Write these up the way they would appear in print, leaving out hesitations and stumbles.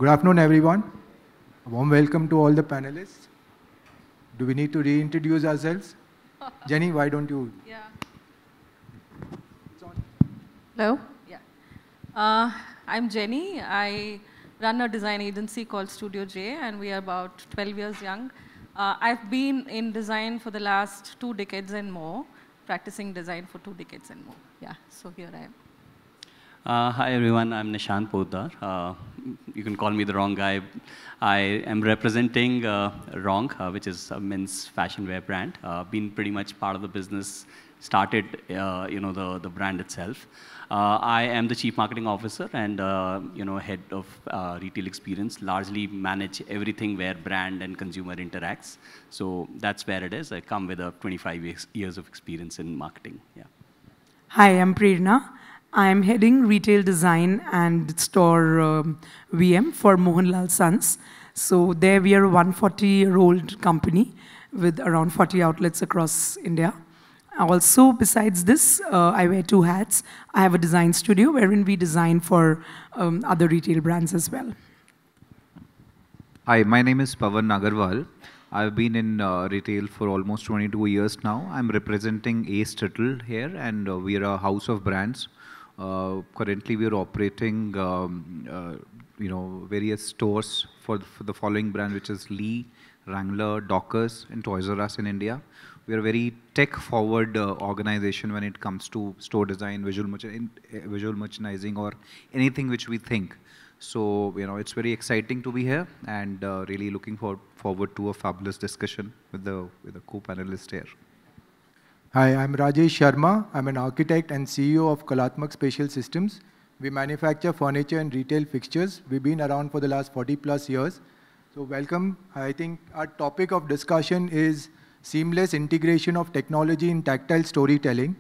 Good afternoon, everyone. A warm welcome to all the panelists. Do we need to reintroduce ourselves? Jenny, why don't you? Yeah. It's on. Hello? Yeah. I'm Jenny. I run a design agency called Studio J, and we are about 12 years young. I've been in design for the last 2 decades and more, practicing design for 2 decades and more. Yeah, so here I am. Hi everyone, I'm Nishant Poddar. You can call me the wrong guy. I am representing WROGN, which is a men's fashion wear brand. Been pretty much part of the business, started the brand itself. I am the chief marketing officer and head of retail experience. Largely manage everything where brand and consumer interacts. So that's where it is. I come with a 25 years of experience in marketing. Yeah. Hi, I'm Prerna. I'm heading retail design and store VM for Mohanlal Sons. So there we are a 140-year-old company with around 40 outlets across India. Also, besides this, I wear 2 hats. I have a design studio wherein we design for other retail brands as well. Hi, my name is Pavan Nagarwal. I've been in retail for almost 22 years now. I'm representing Ace Tittle here, and we are a house of brands. Currently, we are operating, various stores for the following brand, which is Lee, Wrangler, Dockers, and Toys R Us in India. We are a very tech-forward organization when it comes to store design, visual merchandising, or anything which we think. So, it's very exciting to be here, and really looking forward to a fabulous discussion with the co-panelists here. Hi, I'm Rajesh Sharma. I'm an architect and CEO of Kalatmak Spatial Systems. We manufacture furniture and retail fixtures. We've been around for the last 40+ years. So welcome. I think our topic of discussion is seamless integration of technology in tactile storytelling.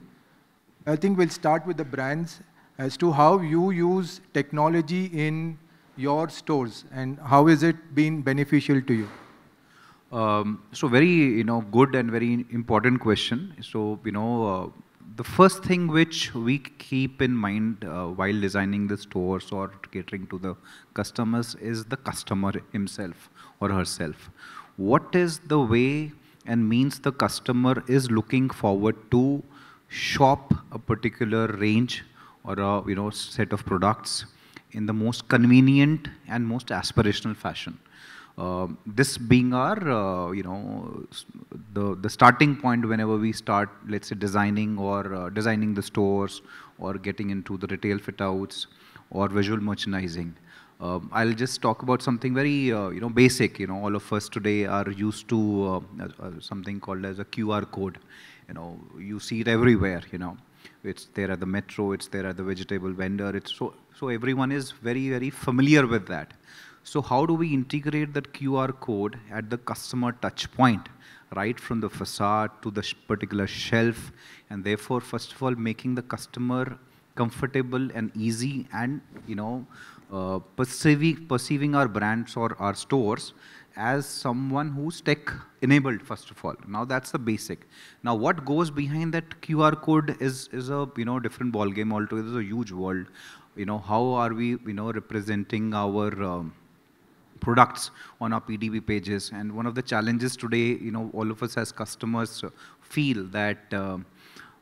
I think we'll start with the brands as to how you use technology in your stores and how is it been beneficial to you? So very, good and very important question. So, the first thing which we keep in mind while designing the stores or catering to the customers is the customer himself or herself. What is the way and means the customer is looking forward to shop a particular range or a set of products in the most convenient and most aspirational fashion. This being our, the starting point whenever we start, let's say, designing or designing the stores or getting into the retail fit-outs or visual merchandising. I'll just talk about something very, basic. All of us today are used to something called as a QR code. You see it everywhere. It's there at the metro. It's there at the vegetable vendor. So everyone is very, very familiar with that. So how do we integrate that QR code at the customer touch point, right from the facade to the particular shelf, and therefore, first of all, making the customer comfortable and easy and, perceiving our brands or our stores as someone who's tech enabled, first of all. Now that's the basic. Now what goes behind that QR code is a, different ball game altogether. It's a huge world. How are we, representing our products on our PDB pages? And one of the challenges today, all of us as customers feel that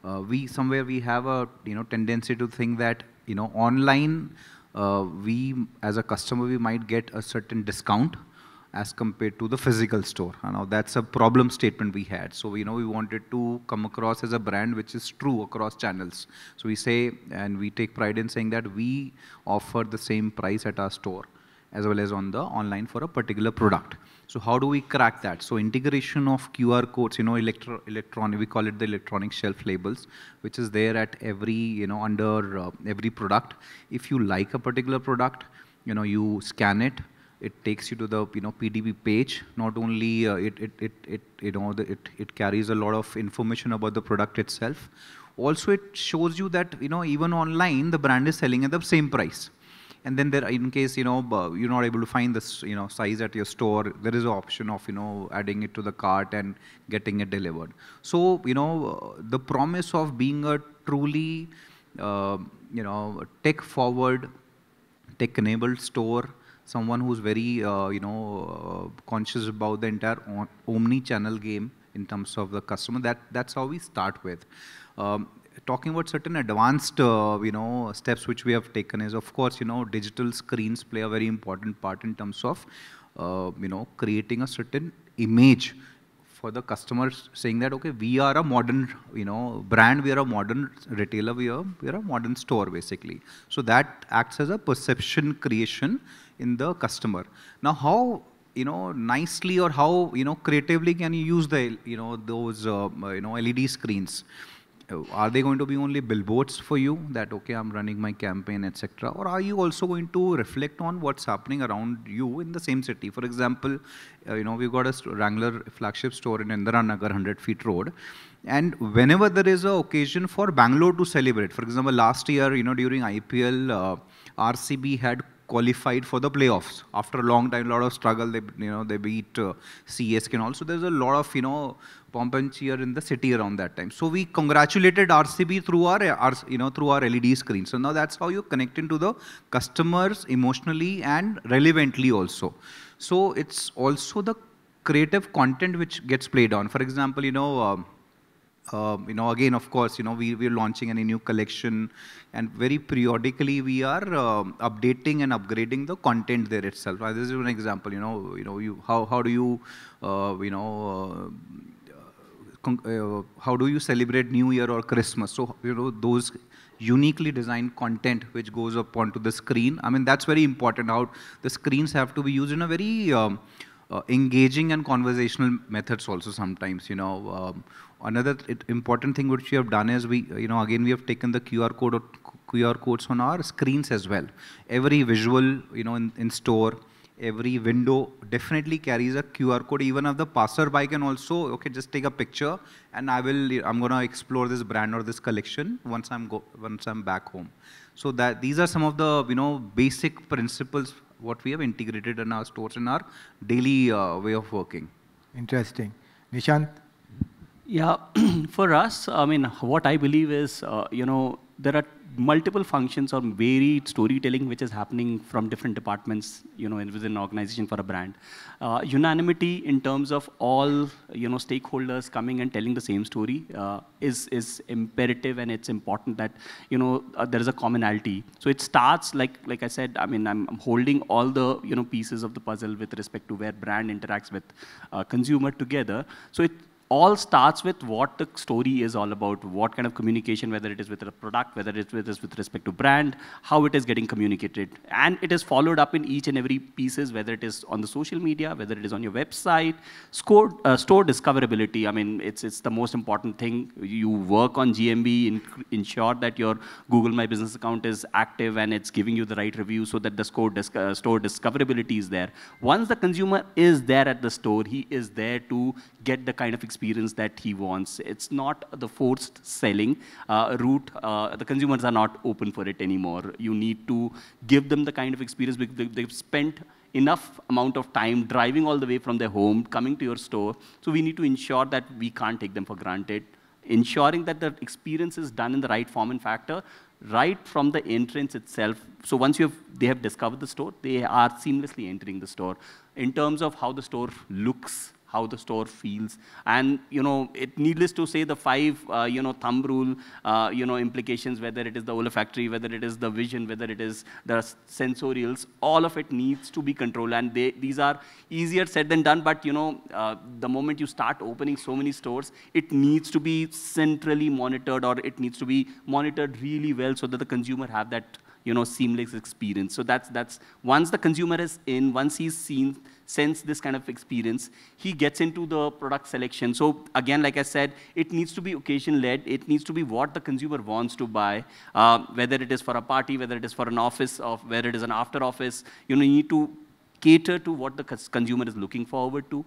we have a tendency to think that online we as a customer we might get a certain discount as compared to the physical store. Now that's a problem statement we had. So we wanted to come across as a brand which is true across channels. So we say, and we take pride in saying that we offer the same price at our store as well as on the online for a particular product. So how do we crack that? So integration of QR codes, electronic, we call it the electronic shelf labels, which is there at every, under every product. If you like a particular product, you scan it. It takes you to the PDB page. Not only it carries a lot of information about the product itself. Also, it shows you that even online the brand is selling at the same price. And then there, in case you're not able to find this size at your store, there is an option of adding it to the cart and getting it delivered. So the promise of being a truly tech forward, tech enabled store someone who's very, conscious about the entire omni-channel game in terms of the customer. That's how we start with. Talking about certain advanced, steps which we have taken is, of course, digital screens play a very important part in terms of, creating a certain image for the customers, saying that, okay, we are a modern, brand, we are a modern retailer, we are a modern store, basically. So that acts as a perception creation in the customer. Now, how, nicely or how, creatively can you use the, those, LED screens? Are they going to be only billboards for you that, okay, I'm running my campaign, etc.? Or are you also going to reflect on what's happening around you in the same city? For example, we've got a Wrangler flagship store in Indiaretailing, 100 feet road. And whenever there is an occasion for Bangalore to celebrate, for example, last year, during IPL, RCB had qualified for the playoffs. After a long time, a lot of struggle, they beat CSK and all. So there's a lot of, pomp and cheer in the city around that time. So we congratulated RCB through our LED screen. So now that's how you connect into the customers emotionally and relevantly also. So it's also the creative content which gets played on. For example, again, of course, we're launching any new collection, and very periodically we are updating and upgrading the content there itself. This is an example. How do you, how do you celebrate New Year or Christmas? So, those uniquely designed content which goes up onto the screen. I mean, that's very important. How the screens have to be used in a very engaging and conversational methods also sometimes, Another important thing which we have done is again, we have taken the QR codes on our screens as well. Every visual, in store, every window definitely carries a QR code. Even if the passerby can also, okay, just take a picture and I'm going to explore this brand or this collection once I'm back home. So that these are some of the, basic principles what we have integrated in our stores in our daily way of working. Interesting. Nishant? Yeah, for us, I mean, what I believe is, there are multiple functions or varied storytelling which is happening from different departments, within an organization for a brand. Unanimity in terms of all, stakeholders coming and telling the same story is imperative, and it's important that, there is a commonality. So it starts, like I said, I mean, I'm holding all the, pieces of the puzzle with respect to where brand interacts with consumer together. So it all starts with what the story is all about, what kind of communication, whether it is with a product, whether it is with respect to brand, how it is getting communicated. And it is followed up in each and every pieces, whether it is on the social media, whether it is on your website, store discoverability. I mean, it's the most important thing. You work on GMB, ensure that your Google My Business account is active and it's giving you the right review so that the store discoverability is there. Once the consumer is there at the store, he is there to get the kind of experience that he wants. It's not the forced selling route. The consumers are not open for it anymore. You need to give them the kind of experience because they've spent enough amount of time driving all the way from their home, coming to your store. So we need to ensure that we can't take them for granted. Ensuring that the experience is done in the right form and factor, right from the entrance itself. So once they have discovered the store, they are seamlessly entering the store. In terms of how the store looks, how the store feels, and it needless to say the 5 thumb rule implications, whether it is the olfactory, whether it is the vision, whether it is the sensorials, all of it needs to be controlled, and these are easier said than done. But the moment you start opening so many stores, it needs to be centrally monitored, or it needs to be monitored really well so that the consumer have that seamless experience. So that's once the consumer is in, once he's sense this kind of experience, he gets into the product selection. So again, like I said, it needs to be occasion-led. It needs to be what the consumer wants to buy, whether it is for a party, whether it is for an office, or whether it is an after office. You need to cater to what the consumer is looking forward to.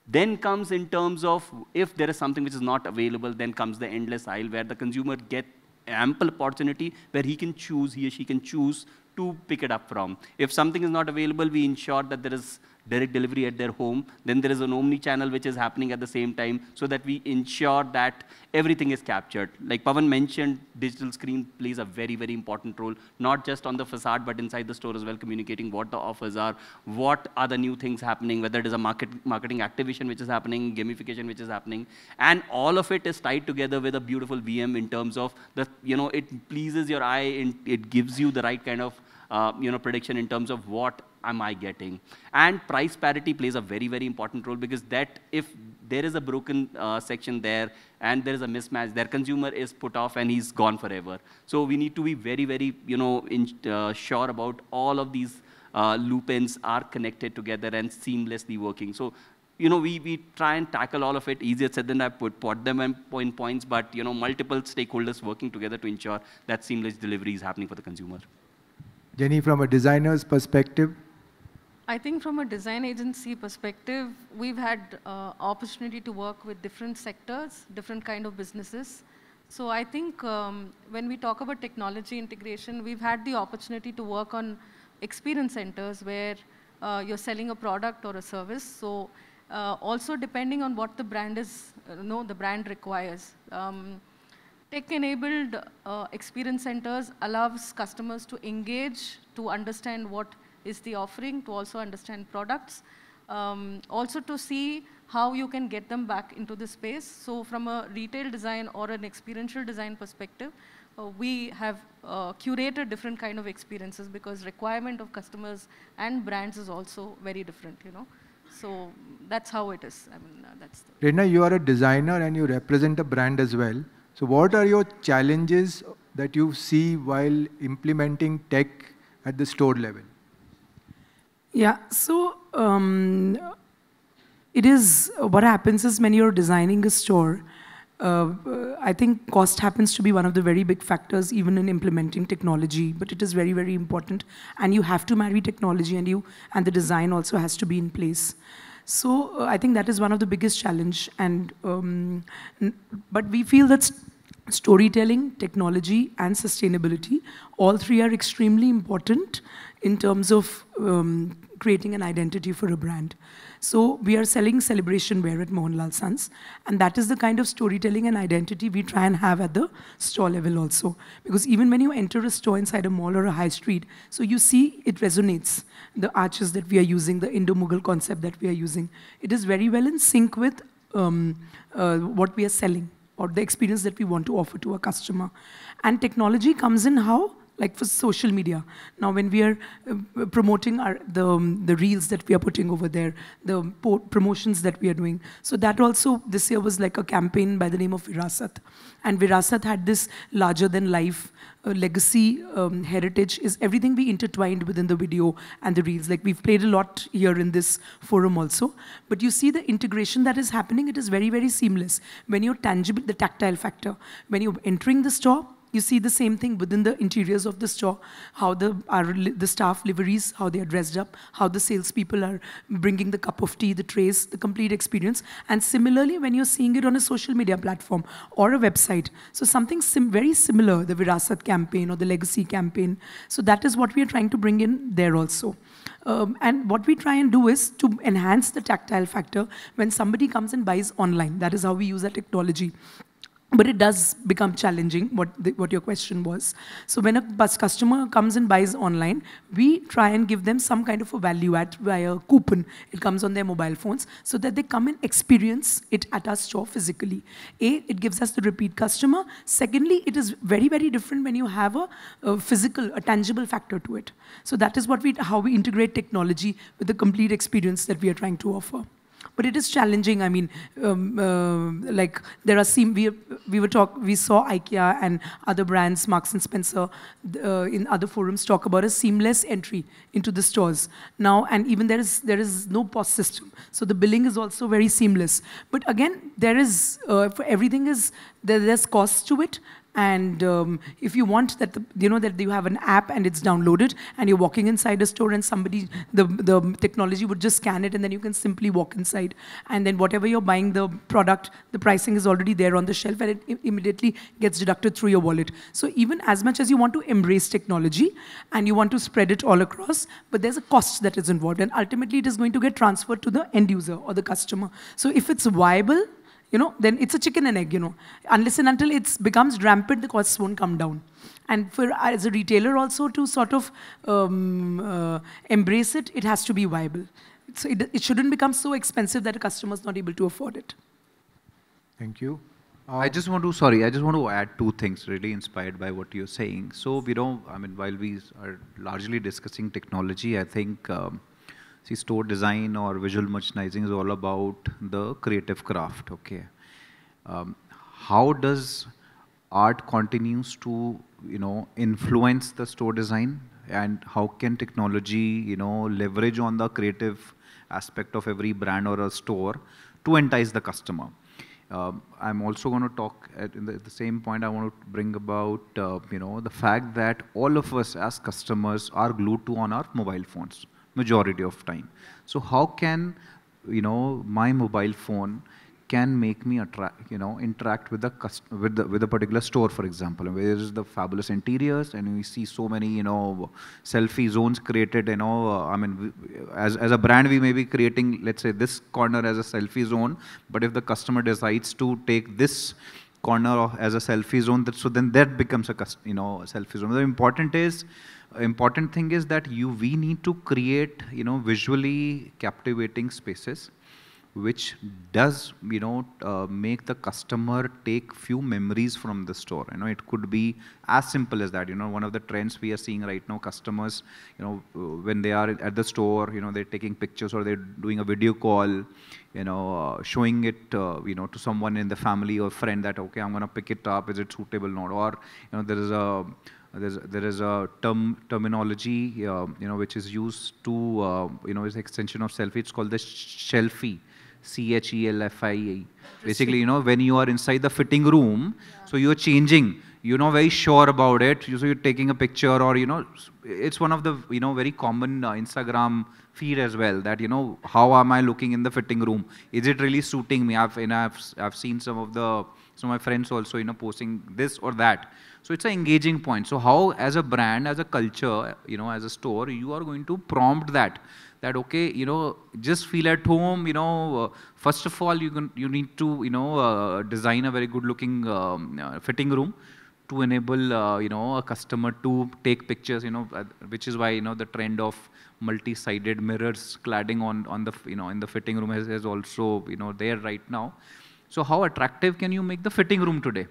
Then comes in terms of if there is something which is not available, then comes the endless aisle where the consumer gets ample opportunity where he or she can choose to pick it up from. If something is not available, we ensure that there is direct delivery at their home. Then there is an omni-channel which is happening at the same time, so that we ensure that everything is captured. Like Pawan mentioned, digital screen plays a very, very important role, not just on the facade, but inside the store as well, communicating what the offers are, what are the new things happening, whether it is a marketing activation which is happening, gamification which is happening, and all of it is tied together with a beautiful VM in terms of the, it pleases your eye and it gives you the right kind of prediction in terms of what am I getting. And price parity plays a very, very important role, because that if there is a broken section there and there is a mismatch, their consumer is put off and he's gone forever. So we need to be very, very, sure about all of these loop ends are connected together and seamlessly working. So, we try and tackle all of it. Easier said than I put them in points, but, multiple stakeholders working together to ensure that seamless delivery is happening for the consumer. Jenny, from a designer's perspective? I think from a design agency perspective, we've had opportunity to work with different sectors, different kind of businesses. So I think when we talk about technology integration, we've had the opportunity to work on experience centers where you're selling a product or a service. So also depending on what the brand is, the brand requires. Tech-enabled experience centers allows customers to engage, to understand what is the offering, to also understand products, also to see how you can get them back into the space. So from a retail design or an experiential design perspective, we have curated different kind of experiences, because requirement of customers and brands is also very different, So that's how it is. I mean, that's. Prerna, you are a designer and you represent a brand as well. So what are your challenges that you see while implementing tech at the store level? Yeah, so it is, what happens is when you're designing a store, I think cost happens to be one of the very big factors even in implementing technology, but it is very, very important. And you have to marry technology, and the design also has to be in place. So I think that is one of the biggest challenge. And but we feel that storytelling, technology, and sustainability, all three are extremely important in terms of creating an identity for a brand. So we are selling celebration wear at Mohanlal Sons, and that is the kind of storytelling and identity we try and have at the store level also. Because even when you enter a store inside a mall or a high street, so you see it resonates. The arches that we are using, the Indo-Mughal concept that we are using, it is very well in sync with what we are selling, or the experience that we want to offer to a customer. And technology comes in how? Like for social media. Now when we are promoting the reels that we are putting over there, the promotions that we are doing. So that also this year was like a campaign by the name of Virasat. And Virasat had this larger than life legacy heritage is everything we intertwined within the video and the reels. Like we've played a lot here in this forum also. But you see the integration that is happening, it is very, very seamless. When you're tangible, the tactile factor. When you're entering the store, you see the same thing within the interiors of the store, how the staff liveries, how they are dressed up, how the salespeople are bringing the cup of tea, the trays, the complete experience. And similarly, when you're seeing it on a social media platform or a website, so something very similar, the Virasat campaign or the legacy campaign. So that is what we are trying to bring in there also. And what we try and do is to enhance the tactile factor when somebody comes and buys online. That is how we use our technology. But it does become challenging, what your question was. So when a customer comes and buys online, we try and give them some kind of a value add via a coupon. It comes on their mobile phones so that they come and experience it at our store physically. It gives us the repeat customer. Secondly, it is very, very different when you have a physical, a tangible factor to it. So that is how we integrate technology with the complete experience that we are trying to offer. But it is challenging. I mean, like there are we saw IKEA and other brands, Marks and Spencer, in other forums talk about a seamless entry into the stores now, and even there is no POS system, so the billing is also very seamless. But again, there is for everything there's cost to it. And if you want that, that you have an app and it's downloaded, and you're walking inside a store, and somebody, the technology would just scan it, and then you can simply walk inside. And then whatever you're buying, the product, the pricing is already there on the shelf, and it immediately gets deducted through your wallet. So even as much as you want to embrace technology and you want to spread it all across, but there's a cost that is involved, and ultimately it is going to get transferred to the end user or the customer. So if it's viable, then it's a chicken and egg, Unless and until it becomes rampant, the costs won't come down. And for as a retailer also to sort of embrace it, it has to be viable. So it shouldn't become so expensive that a customer is not able to afford it. Thank you. I just want to add two things really inspired by what you're saying. So, while we are largely discussing technology, I think, see, store design or visual merchandising is all about the creative craft, okay? How does art continues to, influence the store design, and how can technology, leverage on the creative aspect of every brand or a store to entice the customer? I'm also going to talk at the same point. I want to bring about, the fact that all of us as customers are glued to on our mobile phones majority of time. So how can, my mobile phone can make me interact with with a particular store, for example, where there is the fabulous interiors, and we see so many, selfie zones created, as a brand, we may be creating, let's say, this corner as a selfie zone, but if the customer decides to take this corner as a selfie zone, so then that becomes a selfie zone. The important thing is that we need to create, visually captivating spaces, which does, make the customer take few memories from the store. It could be as simple as that. One of the trends we are seeing right now, customers, when they are at the store, they're taking pictures or they're doing a video call, showing it, to someone in the family or friend that, okay, I'm going to pick it up. Is it suitable or not? Or, there is a terminology, which is used to, is extension of selfie. It's called the shelfie. CHELFIE. Basically, when you are inside the fitting room, so you're changing, very sure about it. So you're taking a picture, or, it's one of the, very common Instagram feed as well, that, how am I looking in the fitting room? Is it really suiting me? I've seen some of my friends also, posting this or that. So it's an engaging point. So how, as a brand, as a culture, as a store, you are going to prompt that okay, just feel at home. First of all, you need to design a very good looking fitting room to enable a customer to take pictures, which is why the trend of multi-sided mirrors cladding on the in the fitting room is also there right now. So how attractive can you make the fitting room today?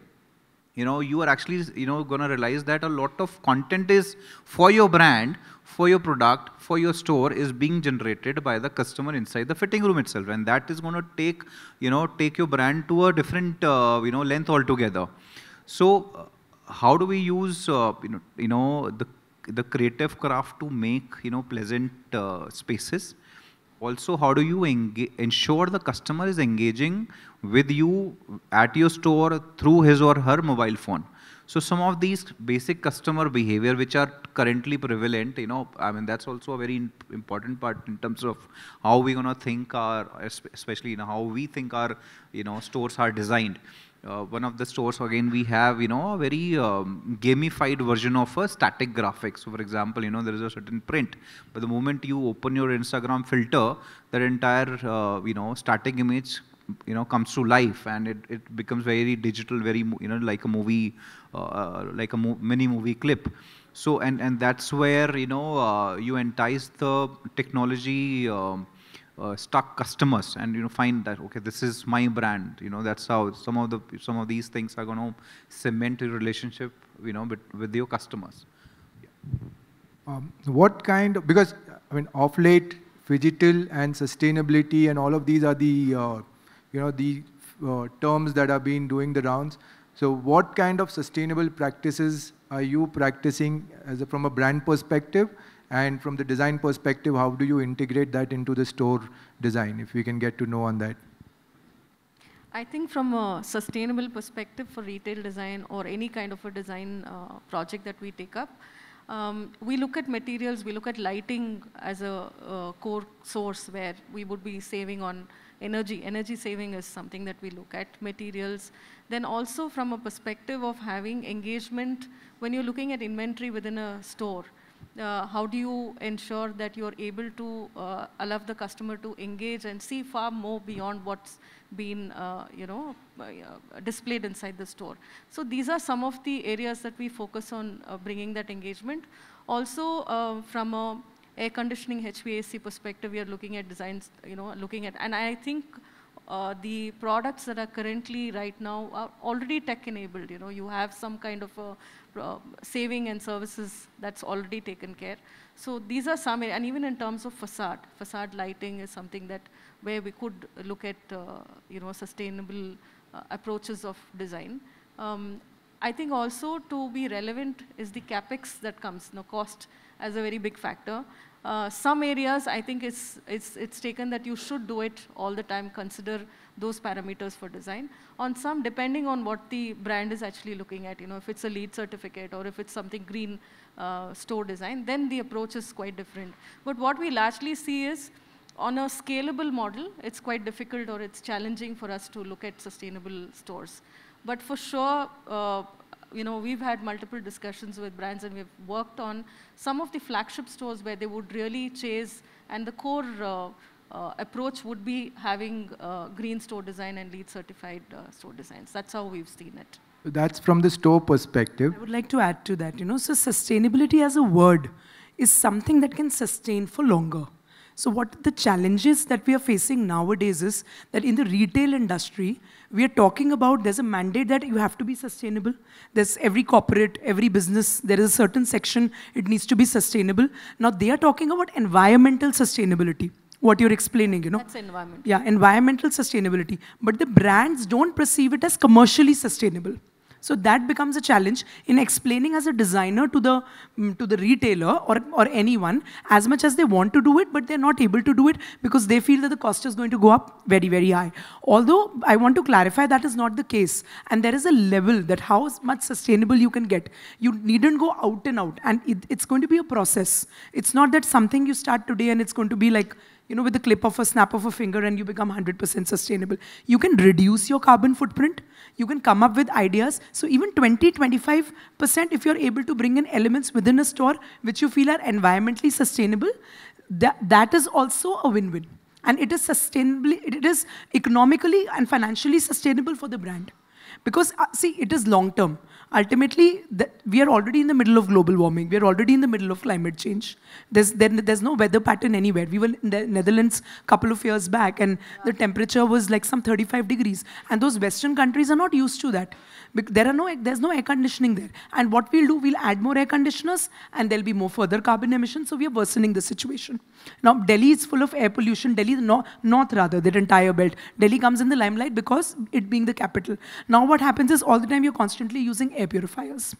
You are actually going to realize that a lot of content is for your brand, for your product, for your store, is being generated by the customer inside the fitting room itself, and that is going to take your brand to a different length altogether. So how do we use the creative craft to make pleasant spaces? Also, how do you ensure the customer is engaging with you at your store through his or her mobile phone? So some of these basic customer behavior which are currently prevalent, that's also a very important part in terms of how we're going to think especially how we think our, stores are designed. One of the stores, again, we have, a very gamified version of a static graphics. So for example, there is a certain print, but the moment you open your Instagram filter, that entire, static image, comes to life, and it becomes very digital, very, like a movie, like a mini movie clip. So, and that's where, you entice the technology, stuck customers, and find that, okay, this is my brand. That's how some of these things are going to cement a relationship with your customers. What kind of, because of late phygital and sustainability and all of these are the terms that have been doing the rounds. So what kind of sustainable practices are you practicing from a brand perspective? And from the design perspective, how do you integrate that into the store design, if we can get to know on that? I think from a sustainable perspective for retail design or any kind of a design project that we take up, we look at materials, we look at lighting as a core source where we would be saving on energy. Energy saving is something that we look at, materials. Then also from a perspective of having engagement, when you're looking at inventory within a store, how do you ensure that you're able to allow the customer to engage and see far more beyond what's been displayed inside the store. So these are some of the areas that we focus on bringing that engagement. Also from a air conditioning HVAC perspective, we are looking at designs, and I think the products that are currently right now are already tech enabled. You have some kind of a saving and services that's already taken care. So these are some, and even in terms of facade lighting is something that where we could look at sustainable approaches of design. I think also to be relevant is the capex that comes, cost as a very big factor. Some areas, I think it's taken that you should do it all the time, consider those parameters for design. On some, depending on what the brand is actually looking at, if it's a LEED certificate or if it's something green store design, then the approach is quite different. But what we largely see is, on a scalable model, it's quite difficult or it's challenging for us to look at sustainable stores. But for sure, we've had multiple discussions with brands and we've worked on some of the flagship stores where they would really chase, and the core approach would be having green store design and LEED certified store designs. That's how we've seen it. That's from the store perspective. I would like to add to that, so sustainability as a word is something that can sustain for longer. So what the challenges that we are facing nowadays is that in the retail industry, we are talking about there's a mandate that you have to be sustainable. There's every corporate, every business, there is a certain section, it needs to be sustainable. Now they are talking about environmental sustainability. What you're explaining, That's environmental. Yeah, environmental sustainability. But the brands don't perceive it as commercially sustainable. So that becomes a challenge in explaining as a designer to the retailer or anyone as much as they want to do it, but they're not able to do it because they feel that the cost is going to go up very, very high. Although I want to clarify that is not the case. And there is a level that how much sustainable you can get. You needn't go out and out. And it's going to be a process. It's not that something you start today and it's going to be like, with the clip of a snap of a finger and you become 100% sustainable. You can reduce your carbon footprint. You can come up with ideas. So even 20-25%, if you're able to bring in elements within a store which you feel are environmentally sustainable, that is also a win-win. And it is economically and financially sustainable for the brand. Because, see, it is long-term. Ultimately, we are already in the middle of global warming. We are already in the middle of climate change. There's no weather pattern anywhere. We were in the Netherlands a couple of years back, and the temperature was like some 35 degrees. And those Western countries are not used to that. There's no air conditioning there. And what we'll do, we'll add more air conditioners, and there'll be more further carbon emissions. So we are worsening the situation. Now, Delhi is full of air pollution. Delhi, north rather, that entire belt. Delhi comes in the limelight because it being the capital. Now what happens is all the time you're constantly using air purifiers.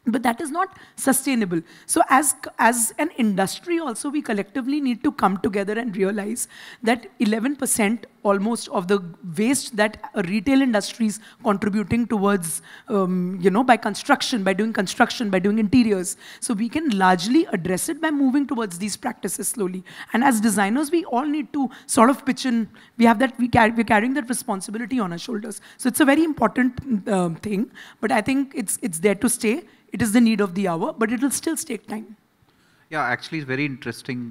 But that is not sustainable. So as an industry also, we collectively need to come together and realize that 11% almost of the waste that a retail industry is contributing towards, by construction, by doing interiors. So we can largely address it by moving towards these practices slowly. And as designers, we all need to sort of pitch in. We're carrying that responsibility on our shoulders. So it's a very important thing, but I think it's there to stay. It is the need of the hour, but it will still take time. Yeah, actually, it's very interesting,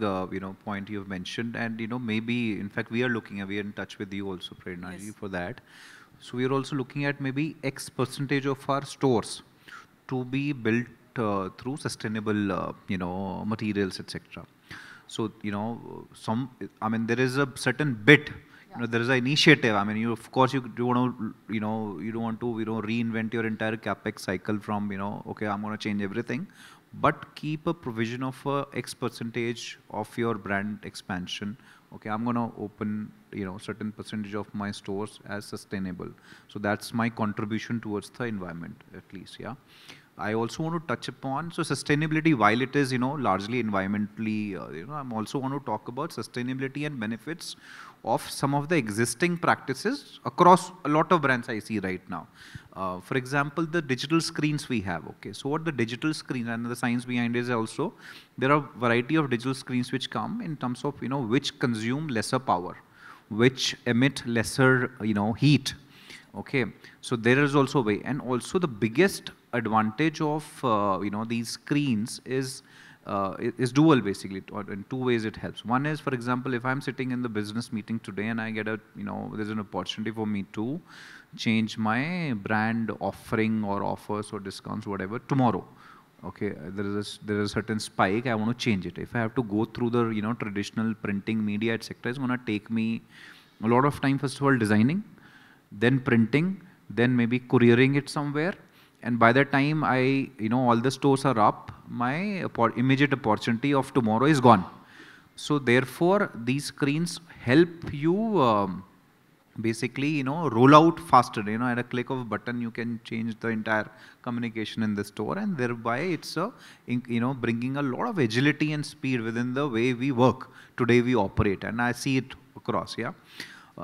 point you've mentioned, and maybe, in fact, we are in touch with you also, Prerna, Yes. for that. So we are also looking at maybe X percentage of our stores to be built through sustainable, materials, etc. So there is a certain bit. There is an initiative. Of course, you don't want to, reinvent your entire capex cycle from, okay, I'm going to change everything, but keep a provision of X percentage of your brand expansion. Okay, I'm going to open, certain percentage of my stores as sustainable. So that's my contribution towards the environment, at least, yeah. I also want to touch upon, so sustainability, while it is, largely environmentally, I'm also want to talk about sustainability and benefits of some of the existing practices across a lot of brands I see right now. For example, the digital screens we have, okay. So what the digital screens and the science behind it is also, there are variety of digital screens which come in terms of, which consume lesser power, which emit lesser, heat. Okay, so there is also a way, and also the biggest advantage of these screens is dual basically. In two ways it helps. One is, for example, if I'm sitting in the business meeting today and I get there's an opportunity for me to change my brand offering or offers or discounts, whatever, tomorrow. Okay, there is a certain spike, I want to change it. If I have to go through the traditional printing media, etc., it's going to take me a lot of time, first of all, designing, then printing, then maybe couriering it somewhere. And by the time all the stores are up, my immediate opportunity of tomorrow is gone. So therefore, these screens help you basically, roll out faster. At a click of a button, you can change the entire communication in the store, and thereby it's bringing a lot of agility and speed within the way we work today, we operate, and I see it across. Yeah.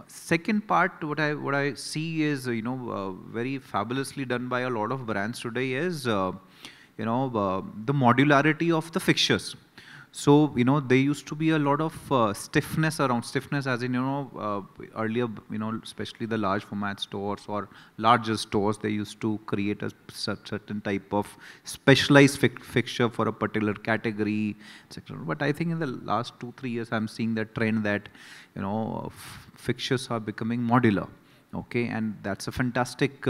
Second part, what I see is, very fabulously done by a lot of brands today is, the modularity of the fixtures. So, there used to be a lot of stiffness around, stiffness as in, earlier, especially the large format stores or larger stores, they used to create a certain type of specialized fixture for a particular category, etc. But I think in the last 2-3 years, I'm seeing that trend that, fixtures are becoming modular. Okay, and that's a fantastic,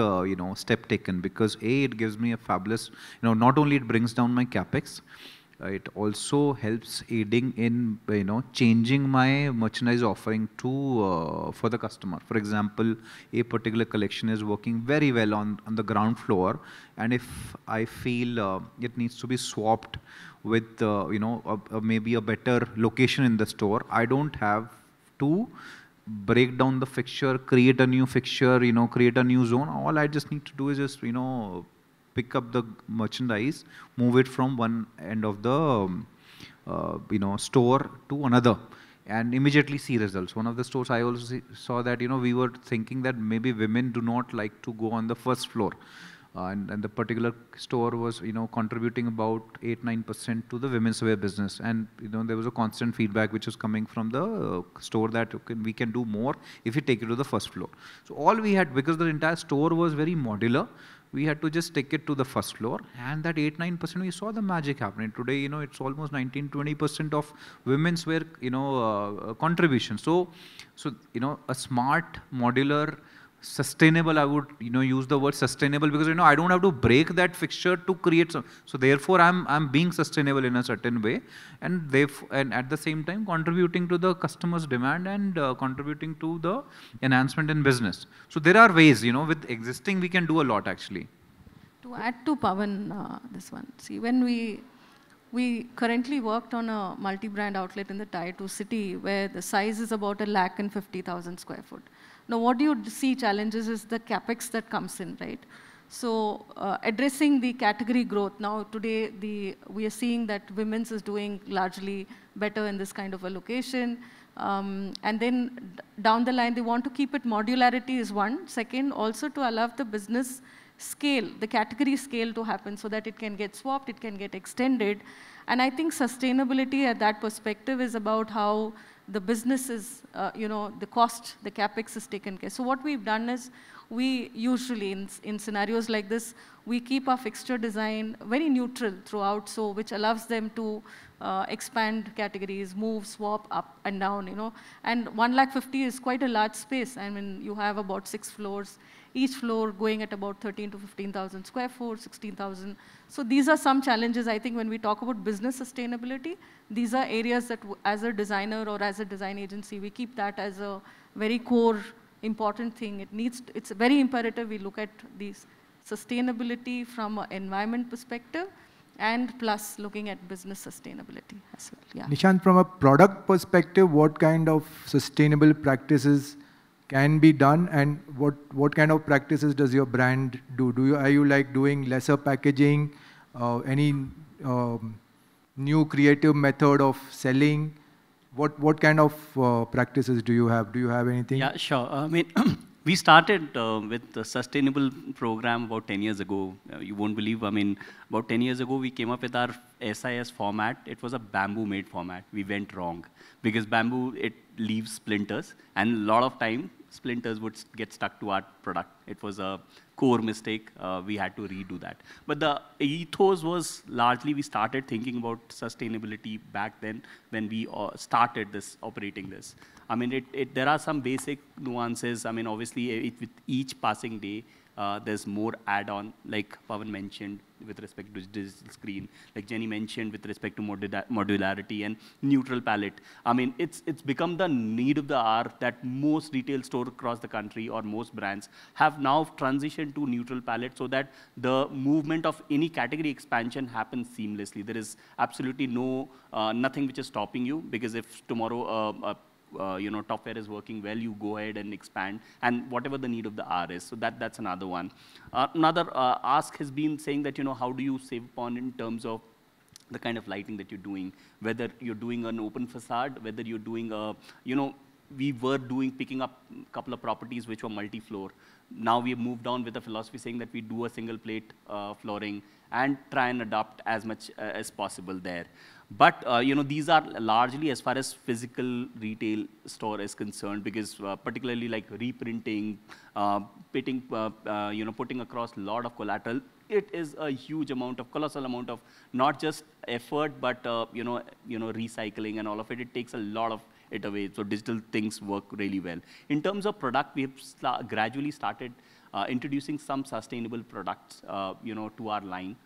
step taken, because it gives me a fabulous, not only it brings down my capex, it also helps aiding in, changing my merchandise offering to for the customer. For example, a particular collection is working very well on the ground floor, and if I feel it needs to be swapped with, maybe a better location in the store, I don't have to break down the fixture, create a new fixture, create a new zone. All I just need to do is just, pick up the merchandise, move it from one end of the, store to another, and immediately see results. One of the stores I also saw that, we were thinking that maybe women do not like to go on the first floor. And the particular store was, contributing about 8-9% to the women's wear business. And, there was a constant feedback which was coming from the store that, okay, we can do more if you take it to the first floor. So all we had, because the entire store was very modular, we had to just take it to the first floor, and that 8-9%, we saw the magic happening. Today, it's almost 19-20% of women's wear, contribution. So, a smart, modular, sustainable, I would, use the word sustainable, because, I don't have to break that fixture to create some. So therefore, I'm being sustainable in a certain way, and at the same time contributing to the customer's demand and contributing to the enhancement in business. So there are ways, with existing we can do a lot actually. To add to Pawan, this one, see, when we currently worked on a multi-brand outlet in the Tier 2 city where the size is about 150,000 square foot. Now, what do you see challenges is the capex that comes in, right? So, addressing the category growth. Now, today, we are seeing that women's is doing largely better in this kind of a location. And then down the line, they want to keep it modularity is one. Second, also to allow the business scale, the category scale to happen so that it can get swapped, it can get extended. And I think sustainability at that perspective is about how the business is, the cost, the capex is taken care. So what we've done is, we usually, in scenarios like this, we keep our fixture design very neutral throughout, so which allows them to expand categories, move, swap up and down, And 150,000 is quite a large space. I mean, you have about 6 floors, each floor going at about 13 to 15,000 square foot, 16,000. So these are some challenges. I think when we talk about business sustainability, these are areas that as a designer or as a design agency, we keep that as a very core important thing. It's very imperative we look at these sustainability from an environment perspective, and plus looking at business sustainability as well. Yeah. Nishant, from a product perspective, what kind of sustainable practices can be done, and what kind of practices does your brand do? Are you like doing lesser packaging, any new creative method of selling? What kind of practices do you have? Do you have anything? Yeah, sure. I mean, we started with the sustainable program about 10 years ago. You won't believe, I mean, about 10 years ago, we came up with our SIS format. It was a bamboo-made format. We went wrong because bamboo, it leaves splinters, and a lot of time, splinters would get stuck to our product. It was a core mistake. We had to redo that. But the ethos was largely, we started thinking about sustainability back then when we started this, operating this. I mean, there are some basic nuances. I mean, obviously, with each passing day, there's more add-on, like Pawan mentioned, with respect to digital screen, like Jenny mentioned with respect to modularity and neutral palette. I mean, it's become the need of the hour that most retail stores across the country or most brands have now transitioned to neutral palette so that the movement of any category expansion happens seamlessly. There is absolutely nothing which is stopping you, because if tomorrow Topware is working well, you go ahead and expand, and whatever the need of the hour is. So that's another one. Another ask has been saying that, how do you save upon in terms of the kind of lighting that you're doing, whether you're doing an open facade, whether you're doing we were picking up a couple of properties which were multi-floor. Now we have moved on with a philosophy saying that we do a single plate flooring and try and adopt as much as possible there. But these are largely as far as physical retail store is concerned, because particularly like reprinting, putting across a lot of collateral, it is a huge amount of, colossal amount of not just effort, but recycling and all of it. It takes a lot of it away. So digital things work really well. In terms of product, we have gradually started introducing some sustainable products, to our line.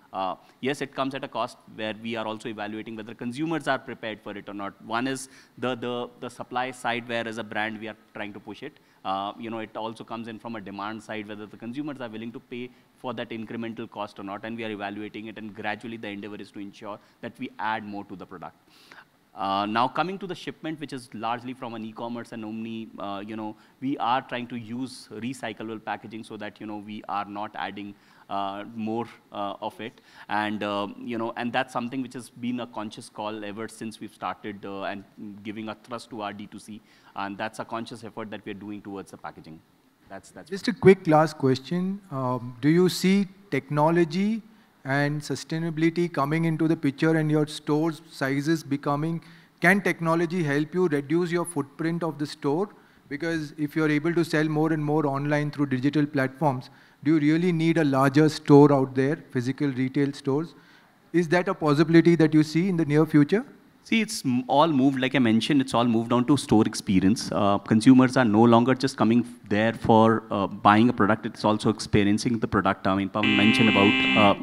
Yes, it comes at a cost where we are also evaluating whether consumers are prepared for it or not. One is the supply side, where as a brand we are trying to push it. It also comes in from a demand side, whether the consumers are willing to pay for that incremental cost or not, and we are evaluating it, and gradually the endeavor is to ensure that we add more to the product. Now coming to the shipment, which is largely from an e-commerce and omni, we are trying to use recyclable packaging so that, we are not adding more of it. And, and that's something which has been a conscious call ever since we've started and giving a thrust to our D2C. And that's a conscious effort that we're doing towards the packaging. That's just a quick last question. Do you see technology and sustainability coming into the picture, and your stores sizes becoming, can technology help you reduce your footprint of the store? Because if you're able to sell more and more online through digital platforms, do you really need a larger store out there, physical retail stores? Is that a possibility that you see in the near future? See, it's all moved, like I mentioned, it's all moved on to store experience. Consumers are no longer just coming there for buying a product, it's also experiencing the product. I mean, Pawan mentioned about,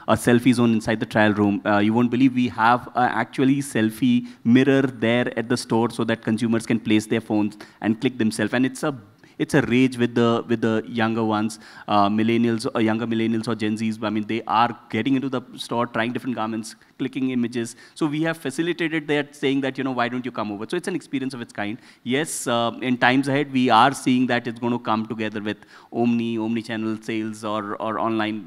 a selfie zone inside the trial room. You won't believe we have actually selfie mirror there at the store so that consumers can place their phones and click themselves. And it's a rage with the younger ones, millennials or younger millennials or Gen Zs. I mean, they are getting into the store, trying different garments, clicking images. So we have facilitated that, saying that, why don't you come over? So it's an experience of its kind. Yes, in times ahead, we are seeing that it's going to come together with omni-channel sales or online,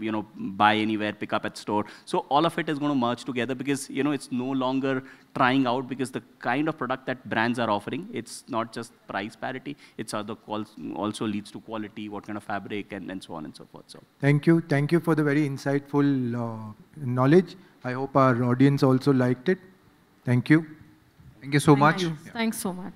buy anywhere, pick up at store. So all of it is going to merge together, because, it's no longer trying out, because the kind of product that brands are offering, it's not just price parity, it's also leads to quality, what kind of fabric, and so on and so forth. So thank you for the very insightful knowledge. I hope our audience also liked it. Thank you. Thank you so much. Thanks so much.